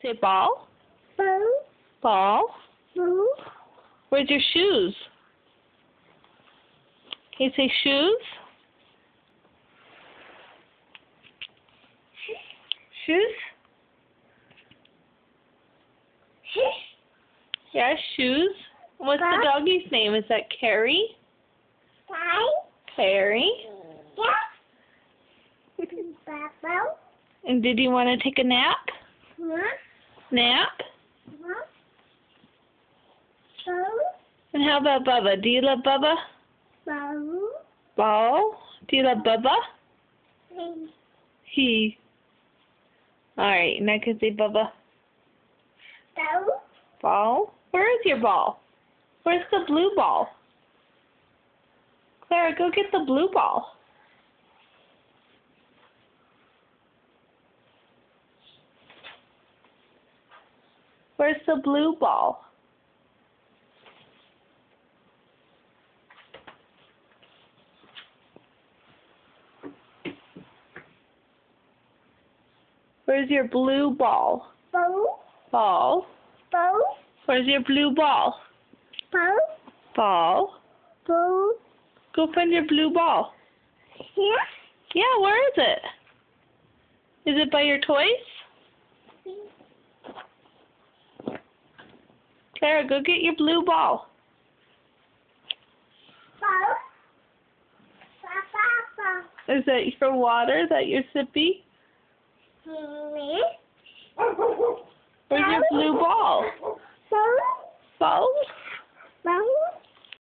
Say ball. Boo. Ball. Boo. Where's your shoes? Can you say shoes? Shoes? Yeah, shoes. What's the doggy's name? Is that Carrie? Carrie. Yeah. Bubble. And did you want to take a nap? Nap? Boo. And how about Bubba? Do you love Bubba? Boo. Ball? Do you love Bubba? He. Alright, now I can say Bubba. Boo. Ball? Where is your ball? Where's the blue ball? Clara, go get the blue ball. Where's the blue ball? Where's your blue ball? Boo. Ball. Boo. Where's your blue ball? Boo. Ball. Boo. Go find your blue ball. Here. Yeah, where is it? Is it by your toys? Clara, go get your blue ball. Boo. Boo. Is that for water that you're sippy? Boo. Where's your blue ball? Boo. Ball?